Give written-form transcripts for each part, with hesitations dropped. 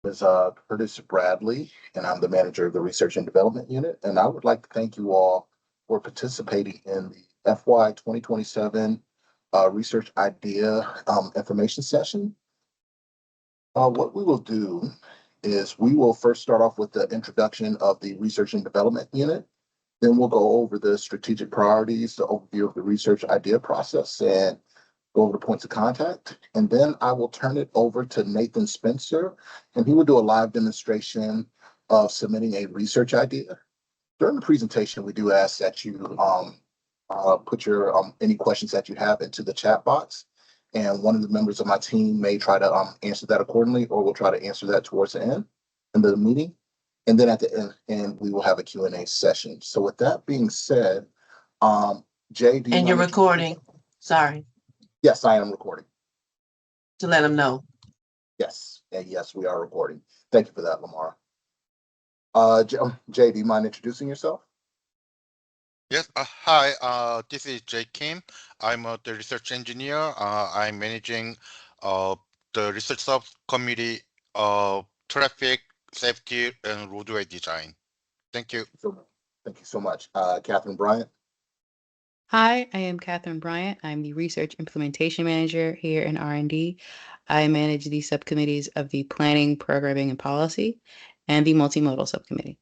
is Curtis Bradley, and I'm the manager of the Research and Development Unit. And I would like to thank you all for participating in the FY 2027 Research Idea Information Session. What we will do is we will first start off with the introduction of the Research and Development Unit. Then we'll go over the strategic priorities, the overview of the research idea process, and go over the points of contact. And then I will turn it over to Nathan Spencer, and he will do a live demonstration of submitting a research idea. During the presentation, we do ask that you put your any questions that you have into the chat box, and one of the members of my team may try to answer that accordingly, or we'll try to answer that towards the end of the meeting. And then at the end, we will have a Q&A session. So with that being said, Jay, do you And you're want to- recording. Sorry, Yes, I am recording. to let them know. Yes, and yes, we are recording. Thank you for that, Lamar. Jay, do you mind introducing yourself? Yes. Hi. This is Jay Kim. I'm the research engineer. I'm managing the research subcommittee of traffic safety and roadway design. Thank you. Thank you so much. Catherine Bryant. Hi, I am Catherine Bryant. I'm the Research Implementation Manager here in R&D. I manage the subcommittees of the Planning, Programming, and Policy and the Multimodal Subcommittee.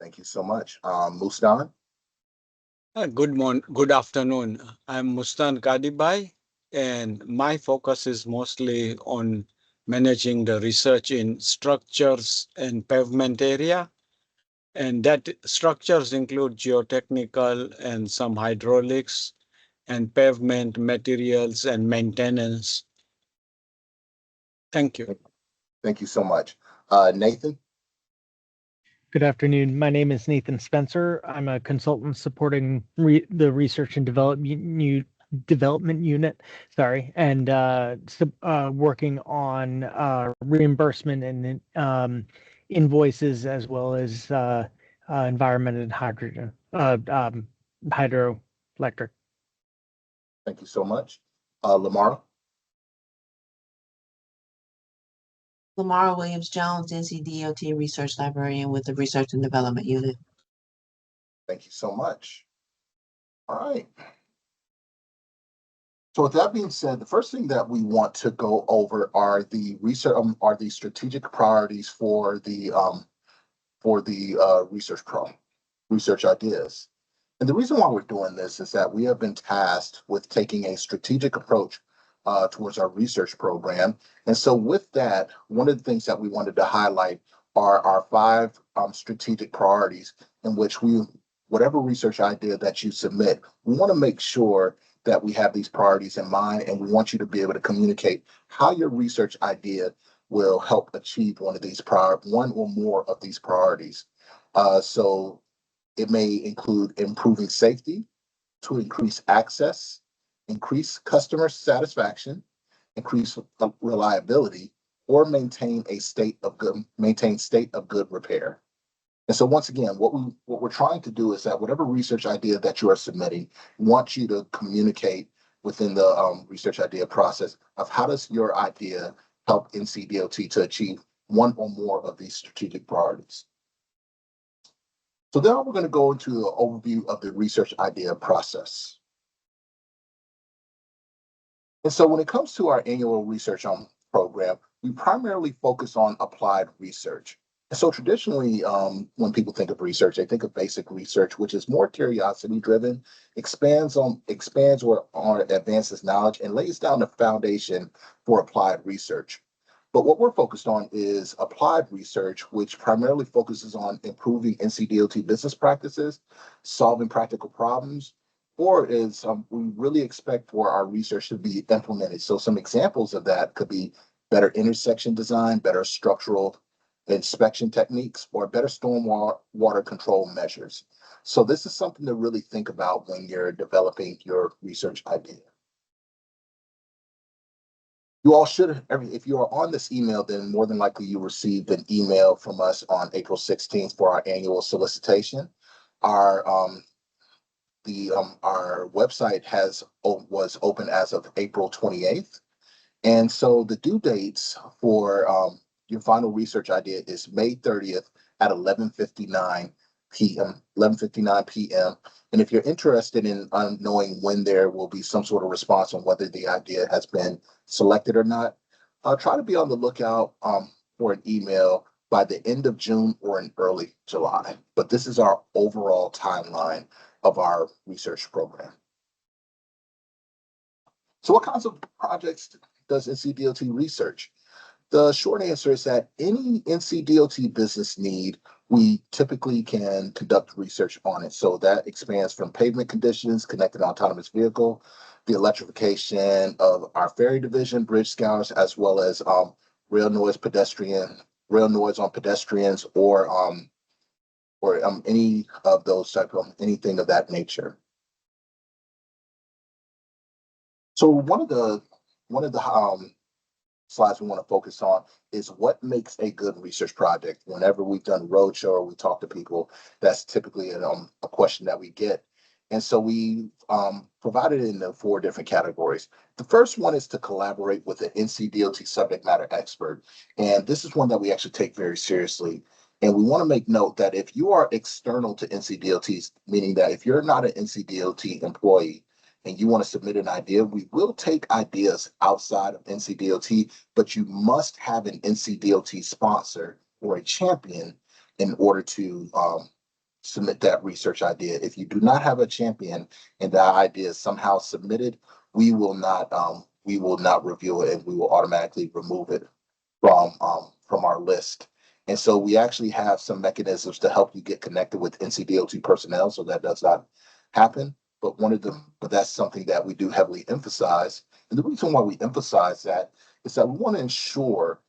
Thank you so much. Mustan. Good afternoon. I'm Mustan Kadibai, and my focus is mostly on managing the research in structures and pavement area. And that structures include geotechnical and some hydraulics and pavement materials and maintenance. Thank you. Thank you so much. Nathan. Good afternoon. My name is Nathan Spencer. I'm a consultant supporting the Research and Development Unit, and working on reimbursement and invoices, as well as environment and hydroelectric. Thank you so much. Lamar. Lamar Williams-Jones, NCDOT Research Librarian with the Research and Development Unit. Thank you so much. All right. So with that being said, the first thing that we want to go over are the strategic priorities for the research ideas. And the reason why we're doing this is that we have been tasked with taking a strategic approach towards our research program. And so with that, one of the things that we wanted to highlight are our 5 strategic priorities in which whatever research idea that you submit, we want to make sure that we have these priorities in mind, and we want you to be able to communicate how your research idea will help achieve one or more of these priorities. So it may include improving safety to increase access, increase customer satisfaction, increase reliability, or maintain state of good repair. And so once again, what we're trying to do is that whatever research idea that you are submitting, we want you to communicate within the research idea process of how does your idea help NCDOT to achieve one or more of these strategic priorities. So now we're going to go into the overview of the research idea process. And so when it comes to our annual research program, we primarily focus on applied research. And so traditionally, when people think of research, they think of basic research, which is more curiosity-driven, expands or advances knowledge, and lays down the foundation for applied research. But what we're focused on is applied research, which primarily focuses on improving NCDOT business practices, solving practical problems, or is we really expect for our research to be implemented. So some examples of that could be better intersection design, better structural inspection techniques, or better stormwater control measures. So this is something to really think about when you're developing your research idea. You all should, if you are on this email, then more than likely you received an email from us on April 16th for our annual solicitation. Our website was open as of April 28th. And so the due dates for your final research idea is May 30th at 11:59 p.m. 11:59 p.m. And if you're interested in knowing when there will be some sort of response on whether the idea has been selected or not, try to be on the lookout for an email by the end of June or in early July. But this is our overall timeline of our research program. So what kinds of projects does NCDOT research? The short answer is that any NCDOT business need, we typically can conduct research on it. So that expands from pavement conditions, connected autonomous vehicle, the electrification of our ferry division, bridge scours, as well as rail noise on pedestrians, or any of those type of anything of that nature. So one of the slides we want to focus on is what makes a good research project. Whenever we've done roadshow or we talk to people, that's typically a question that we get. And so we provided it in the 4 different categories. The first one is to collaborate with an NCDOT subject matter expert. And this is one that we actually take very seriously. And we want to make note that if you are external to NCDOT, meaning that if you're not an NCDOT employee, and you want to submit an idea, we will take ideas outside of NCDOT, but you must have an NCDOT sponsor or a champion in order to submit that research idea. If you do not have a champion and that idea is somehow submitted, we will not review it, and we will automatically remove it from our list. And so we actually have some mechanisms to help you get connected with NCDOT personnel so that does not happen. But that's something that we do heavily emphasize. And the reason why we emphasize that is that we want to ensure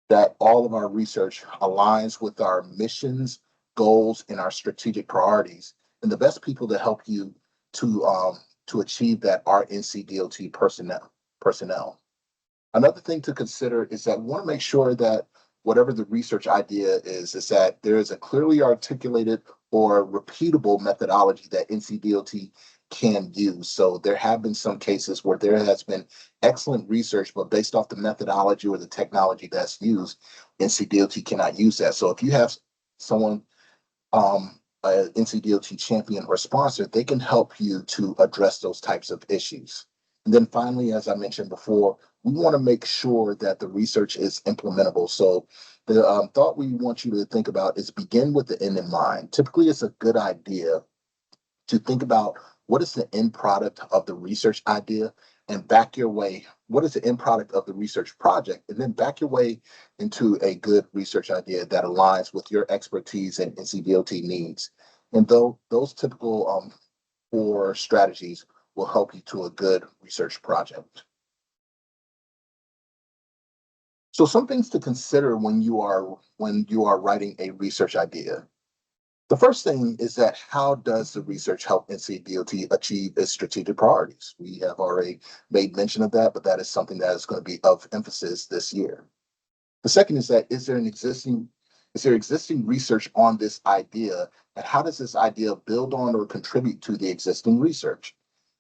that all of our research aligns with our missions, goals, and our strategic priorities. And the best people to help you to achieve that are NCDOT personnel. Another thing to consider is that we want to make sure that whatever the research idea is that there is a clearly articulated or repeatable methodology that NCDOT can use. So there have been some cases where there has been excellent research, but based off the methodology or the technology that's used, NCDOT cannot use that. So if you have someone, an NCDOT champion or sponsor, they can help you to address those types of issues. And then finally, as I mentioned before, we want to make sure that the research is implementable. So the thought we want you to think about is begin with the end in mind. Typically, it's a good idea to think about what is the end product of the research idea and back your way. What is the end product of the research project? And then back your way into a good research idea that aligns with your expertise and NCDOT needs. And though those typical 4 strategies will help you to a good research project. So some things to consider when you are writing a research idea. The first thing is that how does the research help NCDOT achieve its strategic priorities? We have already made mention of that, but that is something that is going to be of emphasis this year. The second is that is there existing research on this idea, and how does this idea build on or contribute to the existing research?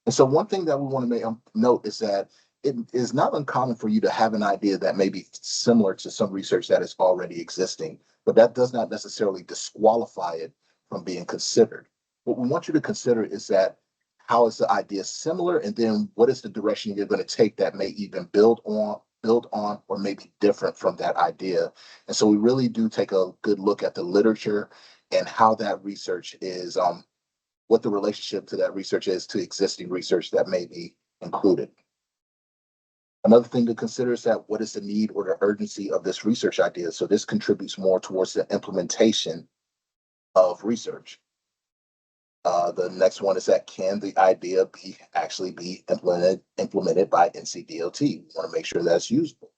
And so one thing that we want to make note is that it is not uncommon for you to have an idea that may be similar to some research that is already existing, but that does not necessarily disqualify it from being considered. What we want you to consider is that how is the idea similar, and then what is the direction you're going to take that may even build on, or maybe different from that idea. And so we really do take a good look at the literature and how that research is, what the relationship to that research is to existing research that may be included. Another thing to consider is that what is the need or the urgency of this research idea? So this contributes more towards the implementation of research. The next one is that can the idea actually be implemented by NCDOT? We want to make sure that's usable.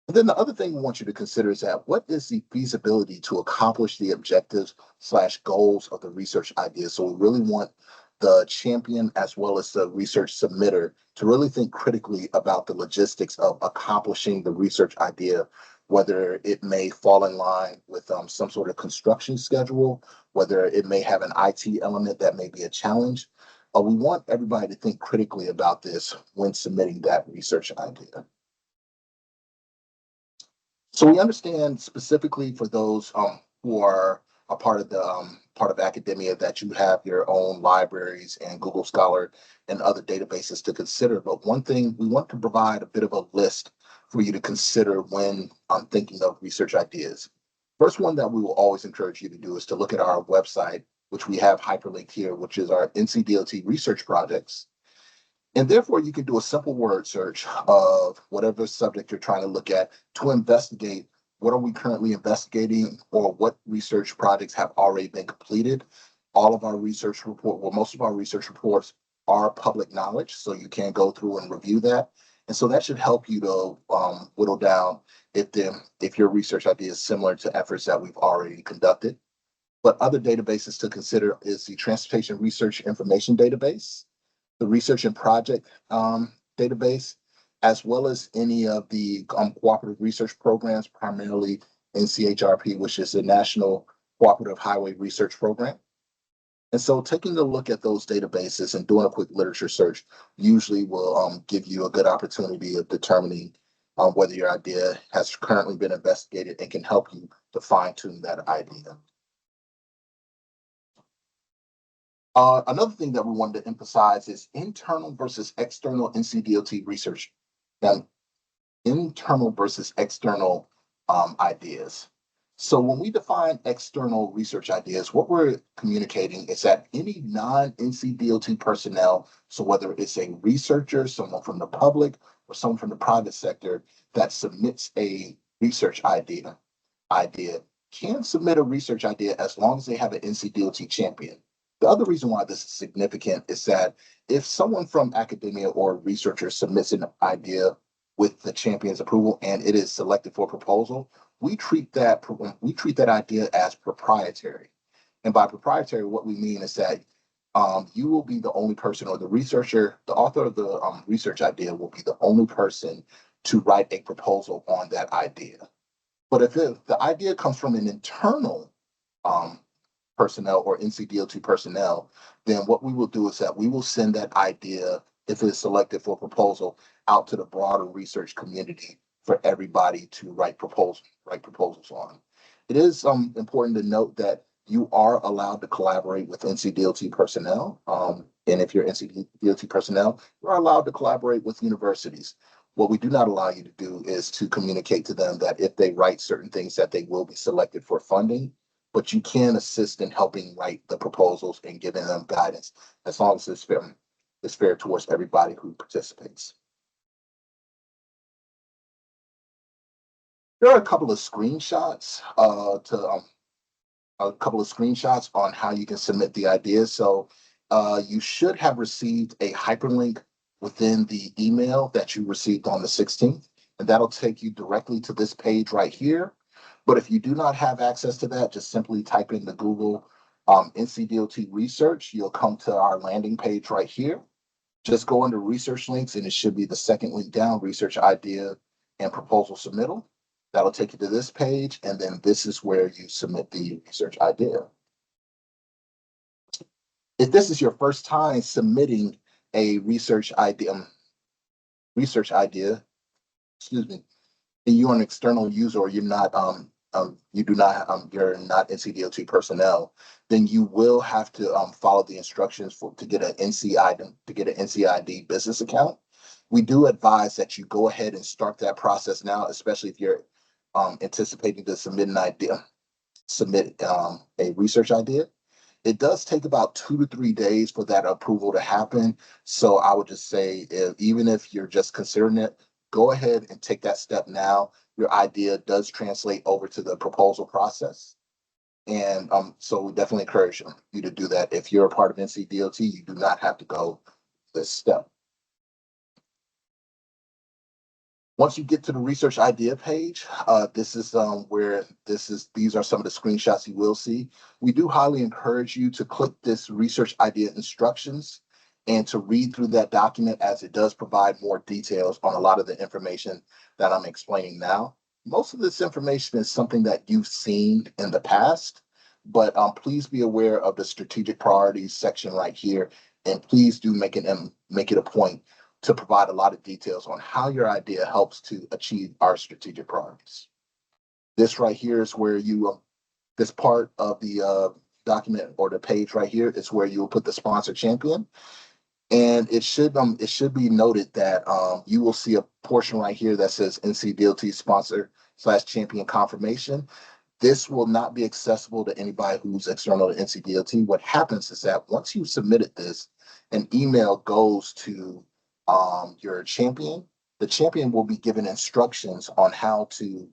And then the other thing we want you to consider is that what is the feasibility to accomplish the objectives / goals of the research idea? So we really want the champion as well as the research submitter to really think critically about the logistics of accomplishing the research idea, whether it may fall in line with some sort of construction schedule, whether it may have an IT element that may be a challenge. We want everybody to think critically about this when submitting that research idea. So we understand specifically for those who are a part of the part of academia that you have your own libraries and Google Scholar and other databases to consider. But one thing we want to provide a bit of a list for you to consider when thinking of research ideas. First one that we will always encourage you to do is to look at our website, which we have hyperlinked here, which is our NCDOT research projects. And therefore, you can do a simple word search of whatever subject you're trying to look at to investigate what are we currently investigating or what research projects have already been completed. All of our research report, well, most of our research reports are public knowledge, so you can go through and review that. And so that should help you to whittle down if your research idea is similar to efforts that we've already conducted. But other databases to consider is the Transportation Research Information Database, the Research and Project database, as well as any of the cooperative research programs, primarily NCHRP, which is the National Cooperative Highway Research Program. And so taking a look at those databases and doing a quick literature search usually will give you a good opportunity of determining whether your idea has currently been investigated and can help you to fine tune that idea. Another thing that we wanted to emphasize is internal versus external NCDOT research. Now, internal versus external ideas. So when we define external research ideas, what we're communicating is that any non-NCDOT personnel, so whether it's a researcher, someone from the public, or someone from the private sector that submits a research idea can submit a research idea as long as they have an NCDOT champion. The other reason why this is significant is that if someone from academia or researcher submits an idea with the champion's approval and it is selected for proposal, we treat that idea as proprietary. And by proprietary, what we mean is that you will be the only person, or the researcher, the author of the research idea will be the only person to write a proposal on that idea. But if the idea comes from an internal personnel or NCDOT personnel, then what we will do is that we will send that idea, if it's selected for proposal, out to the broader research community for everybody to write proposals on. It is important to note that you are allowed to collaborate with NCDOT personnel. And if you're NCDOT personnel, you're allowed to collaborate with universities. What we do not allow you to do is to communicate to them that if they write certain things that they will be selected for funding, but you can assist in helping write the proposals and giving them guidance as long as it's fair towards everybody who participates. There are a couple of screenshots on how you can submit the idea. So you should have received a hyperlink within the email that you received on the 16th, and that'll take you directly to this page right here. But if you do not have access to that, just simply type in the Google NCDOT research. You'll come to our landing page right here. Just go under research links, and it should be the second link down, research idea and proposal submittal. That'll take you to this page, and then this is where you submit the research idea. If this is your first time submitting a research idea, excuse me, and you're an external user, or you're not you're not NCDOT personnel, then you will have to follow the instructions to get an NCID business account. We do advise that you go ahead and start that process now, especially if you're anticipating to submit a research idea. It does take about 2 to 3 days for that approval to happen. So I would just say, even if you're just considering it, go ahead and take that step now. Your idea does translate over to the proposal process. And so we definitely encourage you to do that. If you're a part of NCDOT, you do not have to go this step. Once you get to the research idea page, this is these are some of the screenshots you will see. We do highly encourage you to click this research idea instructions and to read through that document, as it does provide more details on a lot of the information that I'm explaining now. Most of this information is something that you've seen in the past, but please be aware of the strategic priorities section right here, and please do make it a point to provide a lot of details on how your idea helps to achieve our strategic priorities. This right here is where you, this part of the document or the page right here is where you will put the sponsor champion. And it should be noted that you will see a portion right here that says NCDOT sponsor / champion confirmation. This will not be accessible to anybody who's external to NCDOT. What happens is that once you've submitted this, an email goes to your champion. The champion will be given instructions on how to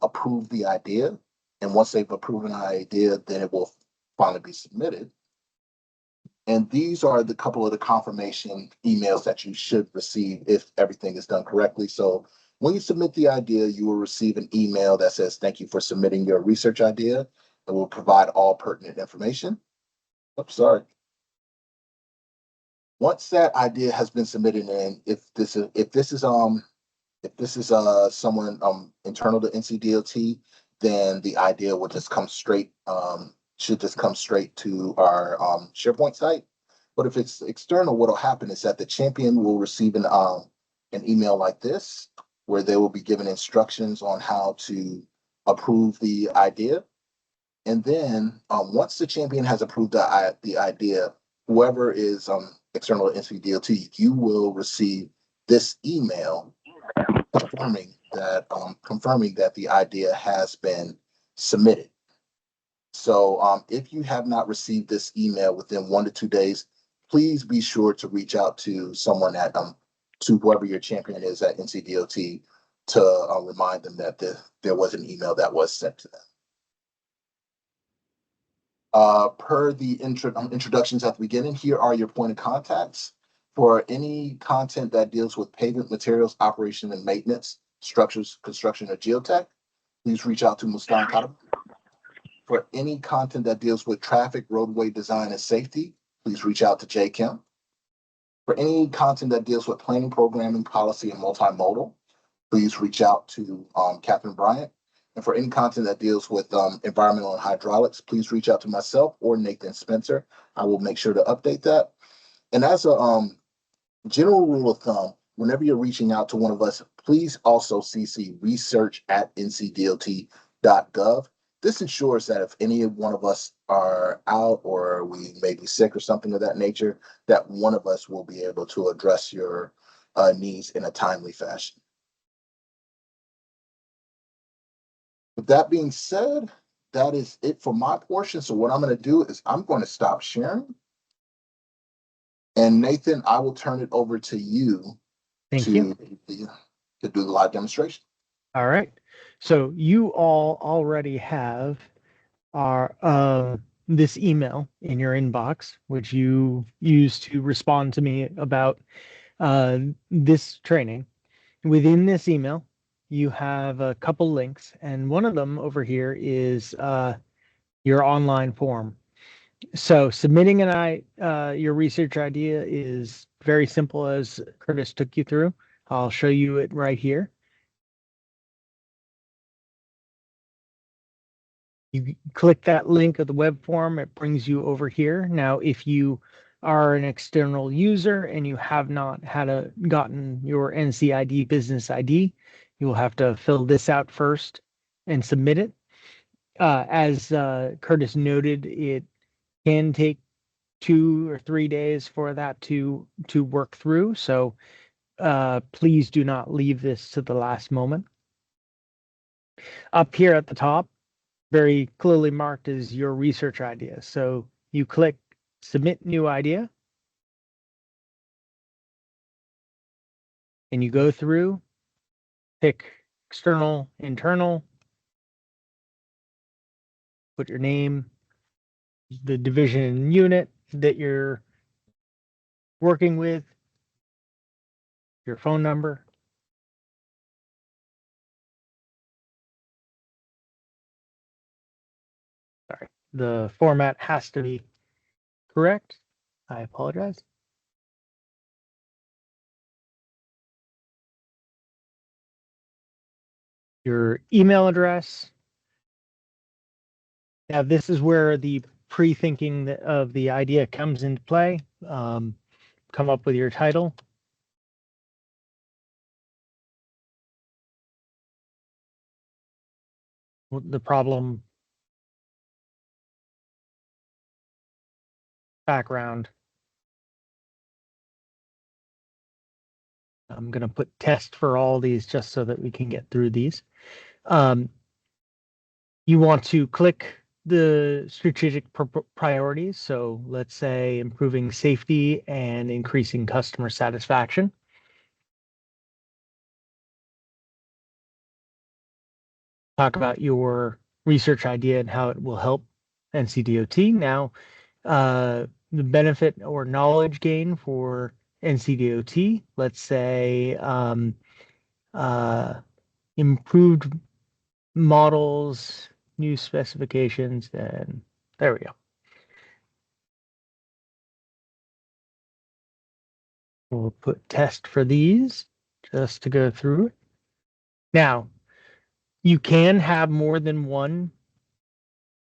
approve the idea. And once they've approved an idea, then it will finally be submitted. And these are the couple of the confirmation emails that you should receive if everything is done correctly. So when you submit the idea, you will receive an email that says, thank you for submitting your research idea. It will provide all pertinent information. Oops, sorry. Once that idea has been submitted, and if this is someone internal to NCDOT, then the idea will just come straight, should just come straight to our SharePoint site. But if it's external, what'll happen is that the champion will receive an email like this, where they will be given instructions on how to approve the idea. And then once the champion has approved the idea, whoever is external to NCDOT, you will receive this email confirming that the idea has been submitted. So if you have not received this email within 1 to 2 days, please be sure to reach out to someone at to whoever your champion is at NCDOT to remind them that there was an email that was sent to them. Per the introductions at the beginning, here are your point of contacts. For any content that deals with pavement materials, operation and maintenance, structures, construction, or geotech, please reach out to Mustan Kadab. For any content that deals with traffic, roadway design, and safety, please reach out to Jay Kim. For any content that deals with planning, programming, policy, and multimodal, please reach out to Catherine Bryant. And for any content that deals with environmental and hydraulics, please reach out to myself or Nathan Spencer. I will make sure to update that. And as a general rule of thumb, whenever you're reaching out to one of us, please also CC research@ncdot.gov. This ensures that if any one of us are out or we may be sick or something of that nature, that one of us will be able to address your needs in a timely fashion. With that being said, that is it for my portion. So what I'm going to do is I'm going to stop sharing. And Nathan, I will turn it over to you Thank you. To do the live demonstration. All right. So you all already have our this email in your inbox, which you use to respond to me about this training. Within this email, you have a couple links, and one of them over here is your online form. So submitting your research idea is very simple, as Curtis took you through. I'll show you it right here. You click that link of the web form, it brings you over here. Now, if you are an external user and you have not gotten your NCID business ID, you will have to fill this out first and submit it. As Curtis noted, it can take 2 or 3 days for that to work through. So please do not leave this to the last moment. Up here at the top, very clearly marked as your research idea. So you click submit new idea and you go through, pick external, internal, put your name, the division and unit that you're working with, your phone number. Sorry, the format has to be correct. I apologize. Your email address. Now, this is where the pre-thinking of the idea comes into play. Come up with your title. the problem background. I'm going to put test for all these just so that we can get through these. You want to click the strategic priorities. So let's say improving safety and increasing customer satisfaction. Talk about your research idea and how it will help NCDOT. Now, the benefit or knowledge gain for NCDOT, let's say improved models, new specifications, and there we go. We'll put test for these just to go through it. Now, you can have more than one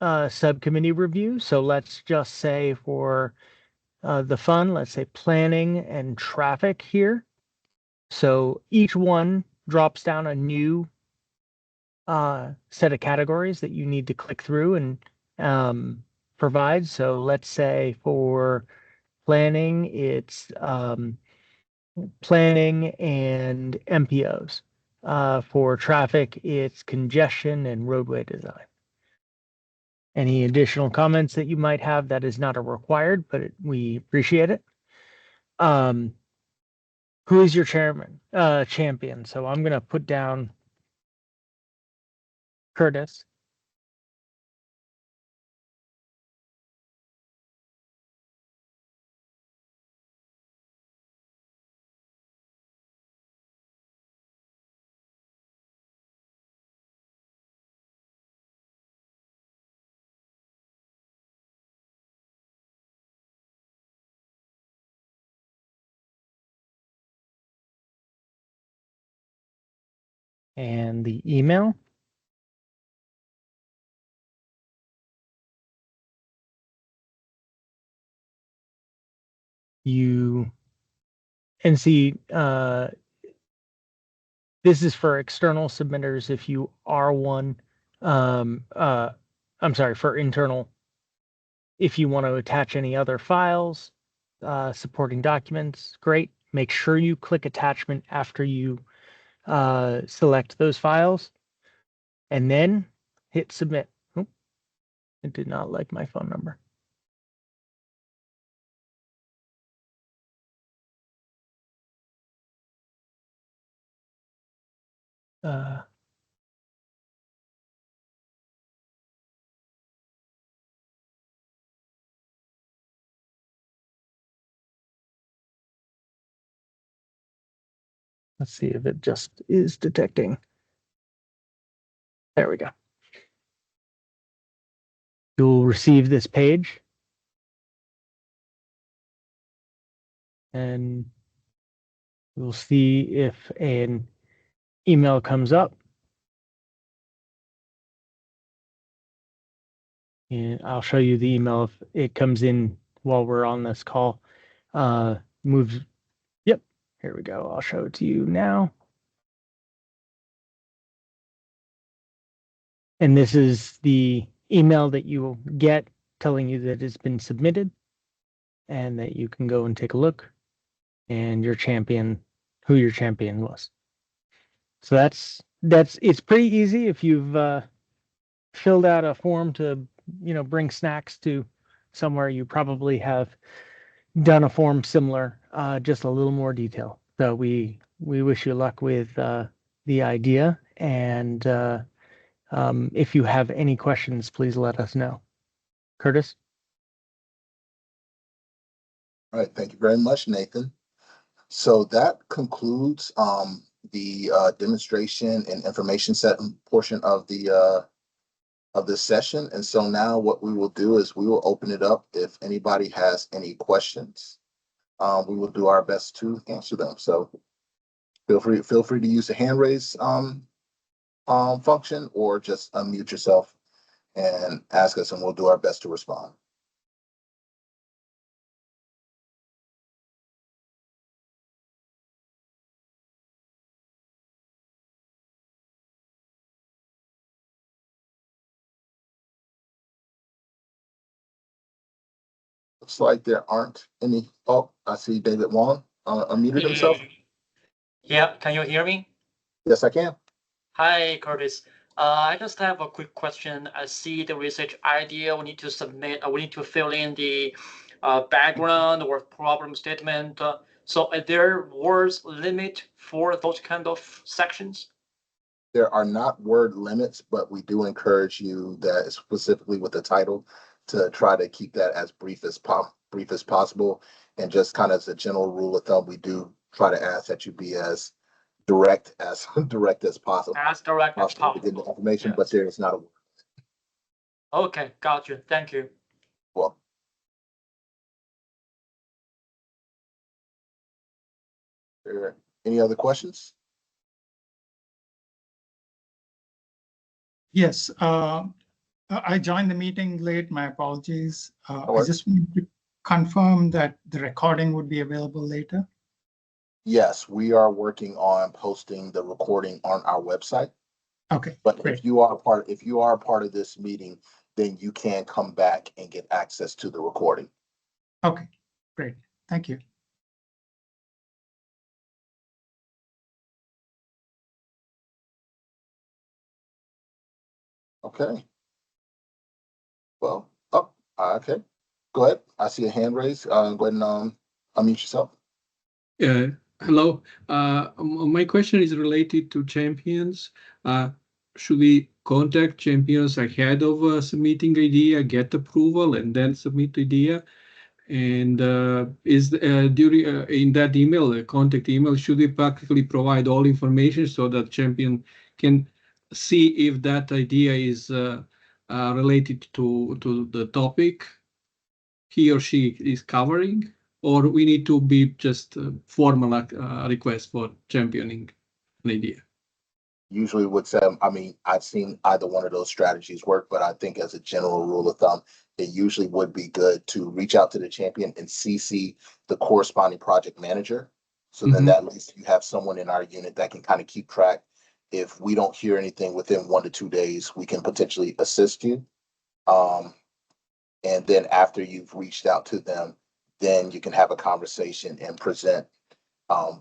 subcommittee review. So let's just say for the fun, let's say planning and traffic here. So each one drops down a new set of categories that you need to click through and provide. So let's say for planning, it's planning and MPOs. For traffic, it's congestion and roadway design. Any additional comments that you might have, that is not a required, but we appreciate it. Who is your champion? So I'm going to put down Curtis. And the email. You NC this is for external submitters if you are one. I'm sorry, for internal. If you want to attach any other files, supporting documents, great. Make sure you click attachment after you select those files, and then hit submit. Oh, it did not like my phone number. Let's see if it just is detecting. There we go. You'll receive this page, and we'll see if an email comes up. And I'll show you the email if it comes in while we're on this call. Moves. Yep, here we go. I'll show it to you now. And this is the email that you will get telling you that it's been submitted and that you can go and take a look and your champion, who your champion was. So it's pretty easy if you've filled out a form to, bring snacks to somewhere. You probably have done a form similar, just a little more detail. So we wish you luck with the idea, and if you have any questions, please let us know. Curtis? All right, thank you very much, Nathan. So that concludes the demonstration and information set portion of this session. And so now what we will do is we will open it up if anybody has any questions. We will do our best to answer them. So feel free to use the hand raise function, or just unmute yourself and ask us, and we'll do our best to respond. Looks like there aren't any. Oh, I see David Wong unmuted himself. Yeah, can you hear me? Yes, I can. Hi, Curtis. I just have a quick question. I see the research idea. We need to submit, we need to fill in the background or problem statement. So are there words limit for those kind of sections? There are not word limits, but we do encourage you that specifically with the title to try to keep that as brief as possible. And just kind of as a general rule of thumb, we do try to ask that you be as direct as direct as possible. As direct as To get the possible. information, but Yes. there is not a word. Okay, got you. Thank you. Well, any other questions? Yes, I joined the meeting late. My apologies. I worries. just wanted to confirm that the recording would be available later. Yes, we are working on posting the recording on our website. Okay, But great. if you are a part of this meeting, then you can come back and get access to the recording. Okay, great. Thank you. Okay. Well, oh, okay. Go ahead. I see a hand raised. Go ahead and unmute yourself. Hello. My question is related to champions. Should we contact champions ahead of submitting idea, get approval, and then submit idea? And is during in that email, contact email, should we practically provide all information so that champion can see if that idea is related to the topic he or she is covering, or we need to be just formal request for championing an idea? Usually would say, I mean, I've seen either one of those strategies work, but I think as a general rule of thumb, it usually would be good to reach out to the champion and CC the corresponding project manager. So then that means you have someone in our unit that can kind of keep track. If we don't hear anything within 1 to 2 days, we can potentially assist you. And then after you've reached out to them, then you can have a conversation and present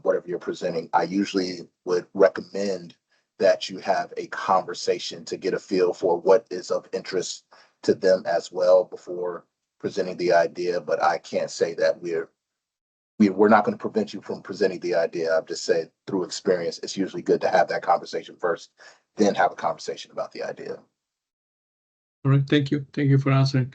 whatever you're presenting. I usually would recommend that you have a conversation to get a feel for what is of interest to them as well before presenting the idea. But I can't say that we're not going to prevent you from presenting the idea. I've just said through experience, it's usually good to have that conversation first, then have a conversation about the idea. All right, thank you. Thank you for answering.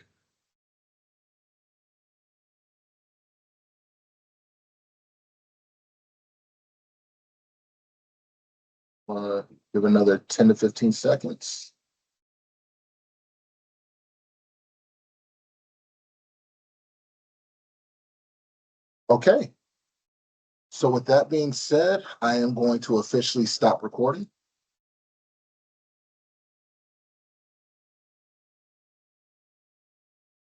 Give another 10 to 15 seconds. Okay. So with that being said, I am going to officially stop recording.